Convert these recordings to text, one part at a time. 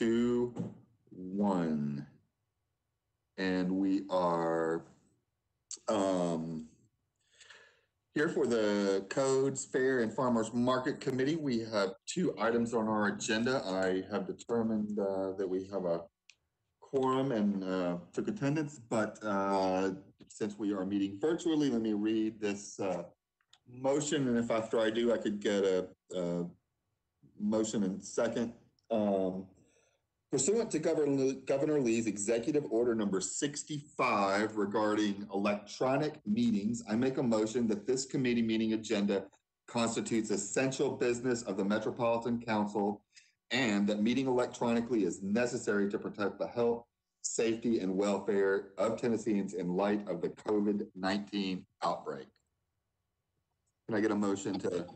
2-1. And we are here for the Codes, Fair, and Farmers Market Committee. We have 2 items on our agenda. I have determined that we have a quorum and took attendance, but since we are meeting virtually, let me read this motion, and if after I do, I could get a motion and second. Pursuant to Governor Lee's Executive Order number 65 regarding electronic meetings, I make a motion that this committee meeting agenda constitutes essential business of the Metropolitan Council and that meeting electronically is necessary to protect the health, safety, and welfare of Tennesseans in light of the COVID-19 outbreak. Can I get a motion to do that?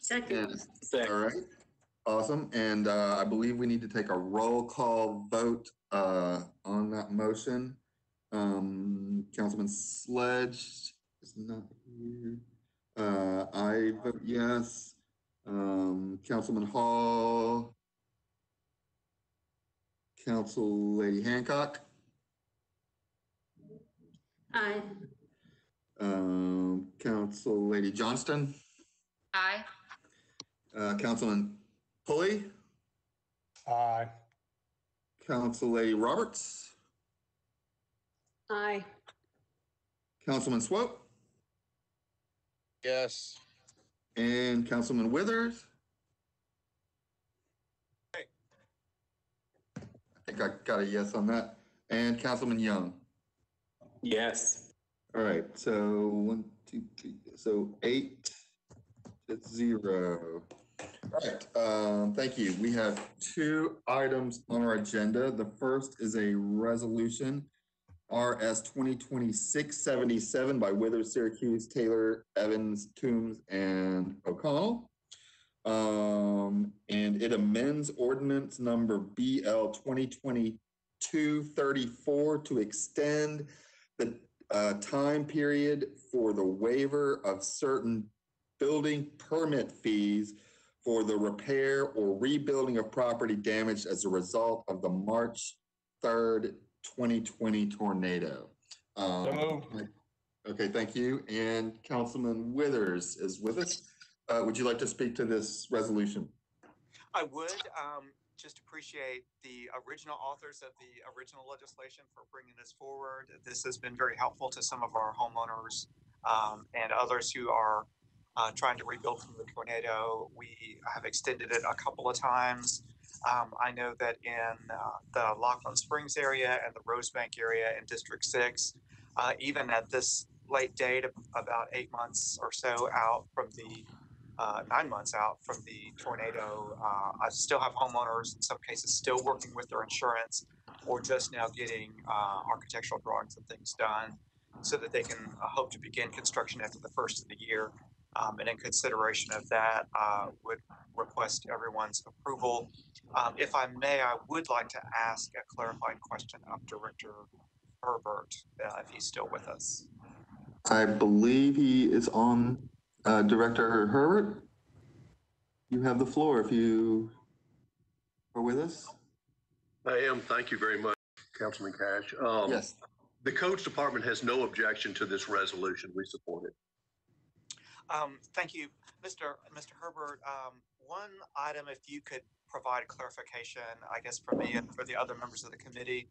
Second. All right. Awesome. And I believe we need to take a roll call vote on that motion. Councilman Sledge is not here. I vote yes. Councilman Hall. Council Lady Hancock. Aye. Council Lady Johnston. Aye. Councilman Pulley. Aye. Council Lady Roberts. Aye. Councilman Swope. Yes. And Councilman Withers. Hey. I think I got a yes on that. And Councilman Young. Yes. All right, so 1, 2, 3, so 8-0. All right, thank you. We have 2 items on our agenda. The first is a resolution, RS 2026-77 by Withers, Syracuse, Taylor, Evans, Toombs, and O'Connell. And it amends ordinance number BL 2022-34 to extend the time period for the waiver of certain building permit fees for the repair or rebuilding of property damaged as a result of the March 3rd, 2020 tornado. Okay, thank you. And Councilman Withers is with us. Would you like to speak to this resolution? I would just appreciate the original authors of the original legislation for bringing this forward. This has been very helpful to some of our homeowners and others who are trying to rebuild from the tornado. We have extended it a couple of times. I know that in the Laughlin Springs area and the Rosebank area in District 6, even at this late date, about 8 months or so out from the 9 months out from the tornado, I still have homeowners in some cases still working with their insurance or just now getting architectural drawings and things done so that they can hope to begin construction after the first of the year. And in consideration of that, would request everyone's approval. If I may, I would like to ask a clarifying question of Director Herbert, if he's still with us. I believe he is on. Director Herbert, you have the floor if you are with us. I am. Thank you very much, Councilman Cash. Yes. The Codes Department has no objection to this resolution. We support it. Thank you, Mr. Herbert. One item, if you could provide clarification, I guess for me and for the other members of the committee.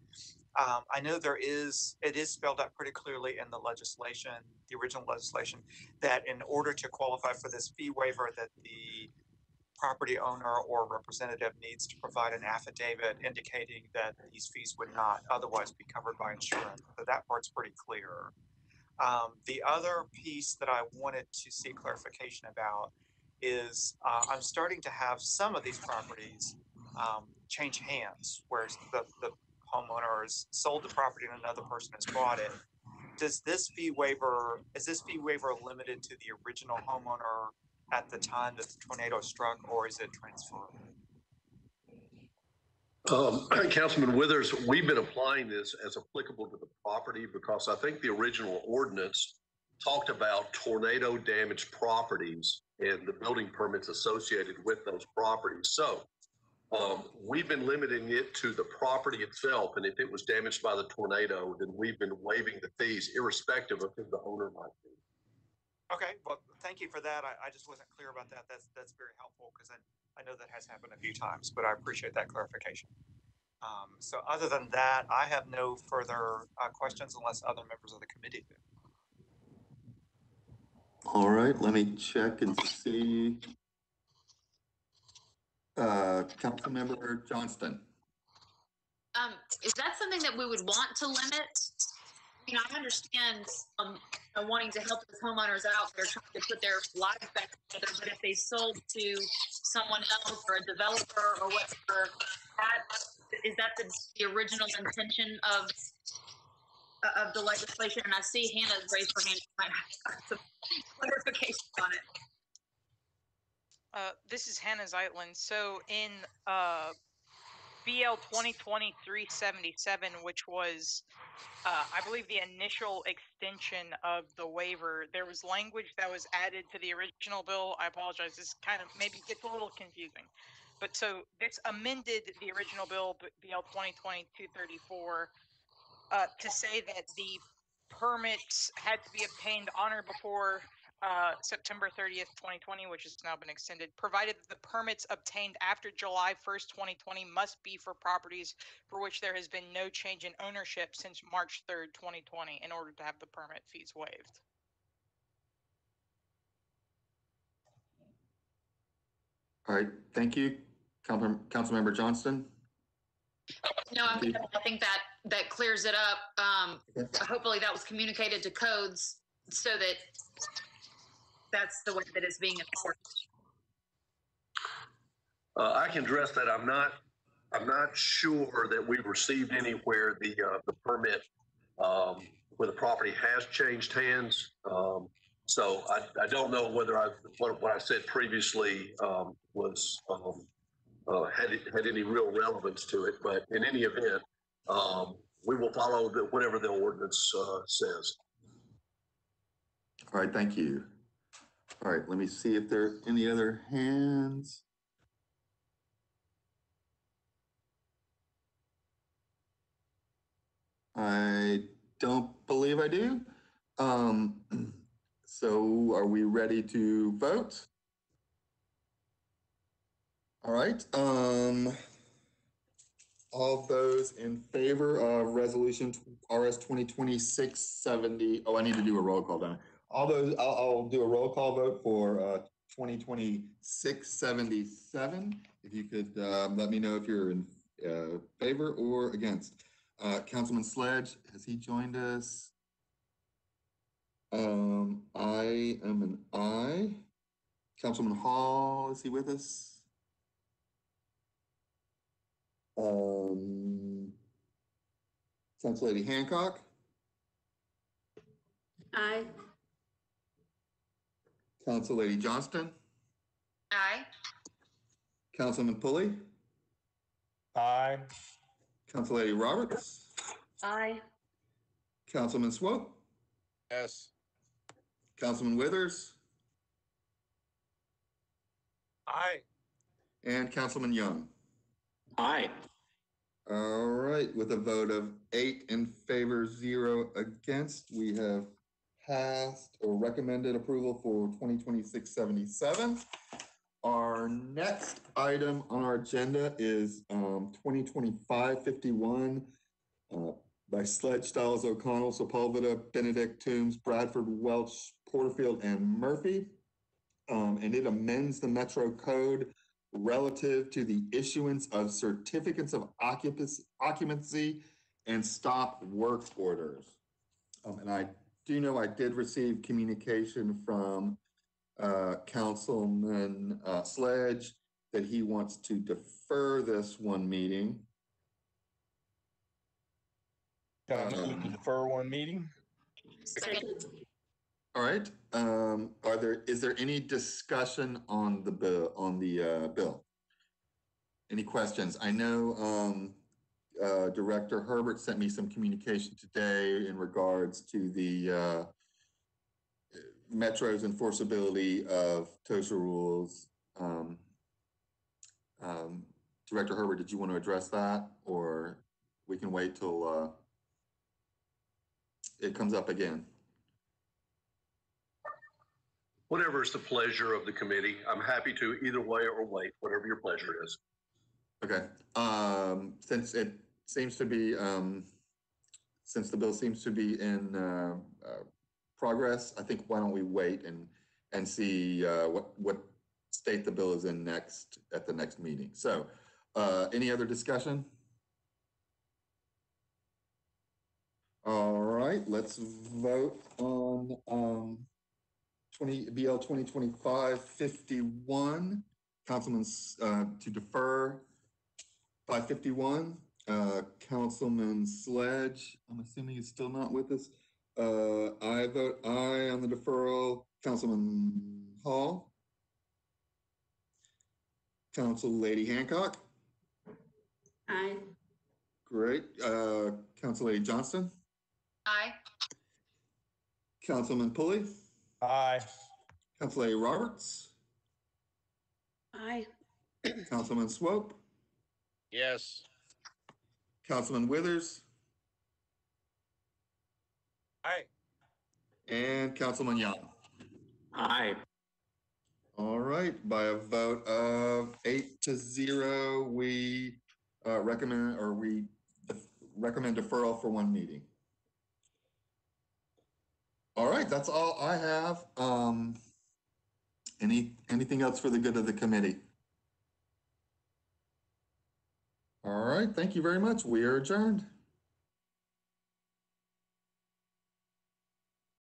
I know it is spelled out pretty clearly in the legislation, the original legislation, that in order to qualify for this fee waiver, that the property owner or representative needs to provide an affidavit indicating that these fees would not otherwise be covered by insurance. So that part's pretty clear. The other piece that I wanted to see clarification about is I'm starting to have some of these properties change hands, whereas the homeowner has sold the property and another person has bought it. Is this fee waiver limited to the original homeowner at the time that the tornado struck, or is it transferable? Councilman Withers, we've been applying this as applicable to the property because I think the original ordinance talked about tornado damaged properties and the building permits associated with those properties. So we've been limiting it to the property itself. And if it was damaged by the tornado, then we've been waiving the fees irrespective of who the owner might be. Okay, well, thank you for that. I just wasn't clear about that. That's very helpful because I know that has happened a few times, but I appreciate that clarification. So other than that, I have no further questions unless other members of the committee do. All right, let me check and see. Councilmember Johnston. Is that something that we would want to limit? You know, I understand wanting to help those homeowners out. They're trying to put their lives back together, but if they sold to someone else or a developer or whatever, is that the original intention of the legislation? And I see Hannah's raised her hand. I have some clarification on it. This is Hannah Zeitlin. So in BL 2020-377, which was, I believe, the initial extension of the waiver, there was language that was added to the original bill. I apologize. This kind of maybe gets a little confusing. But so this amended the original bill, BL 2020-234, to say that the permits had to be obtained on or before September 30th, 2020, which has now been extended, provided that the permits obtained after July 1st, 2020 must be for properties for which there has been no change in ownership since March 3rd, 2020, in order to have the permit fees waived. All right, thank you. Councilmember Johnston. No, I think that clears it up. Hopefully that was communicated to codes so that that's the way that it's being enforced. I can address that. I'm not sure that we've received anywhere the permit where the property has changed hands. So I don't know whether what I said previously was had any real relevance to it. But in any event, we will follow whatever the ordinance says. All right, thank you. All right, let me see if there are any other hands. I don't believe I do. So are we ready to vote? All right. All those in favor of resolution RS 2020-670. Oh, I need to do a roll call then. All those, I'll do a roll call vote for 2020-677. If you could let me know if you're in favor or against. Councilman Sledge, has he joined us? I am an aye. Councilman Hall, is he with us? Council Lady Hancock? Aye. Council Lady Johnston? Aye. Councilman Pulley? Aye. Council Lady Roberts? Aye. Councilman Swope? Yes. Councilman Withers? Aye. And Councilman Young? Aye. All right, with a vote of 8 in favor, 0 against, we have passed or recommended approval for 2020-677. Our next item on our agenda is 2025-51 by Sledge, Stiles, O'Connell, Sepulveda, Benedict, Toombs, Bradford, Welch, Porterfield, and Murphy. And it amends the Metro Code relative to the issuance of certificates of occupancy and stop work orders. And I do know I did receive communication from Councilman Sledge that he wants to defer this one meeting. Can I move to defer one meeting? Second. All right. Is there any discussion on the bill? Any questions? I know Director Herbert sent me some communication today in regards to the Metro's enforceability of TOSHA rules. Director Herbert, did you want to address that, or we can wait till it comes up again? Whatever is the pleasure of the committee. I'm happy to either way or wait, whatever your pleasure is. Okay. Since it seems to be, since the bill seems to be in progress, I think why don't we wait and see what state the bill is in next at the next meeting. So, any other discussion? All right, let's vote on BL 2025-51. Councilman to defer 551. Councilman Sledge, I'm assuming he's still not with us. I vote aye on the deferral. Councilman Hall. Council Lady Hancock. Aye. Great. Council Lady Johnston. Aye. Councilman Pulley. Aye. Council Lady Roberts. Aye. Councilman Swope. Yes. Councilman Withers. Aye. And Councilman Young. Aye. All right, by a vote of 8-0, we recommend deferral for one meeting. All right, that's all I have. Anything else for the good of the committee? All right, thank you very much. We are adjourned.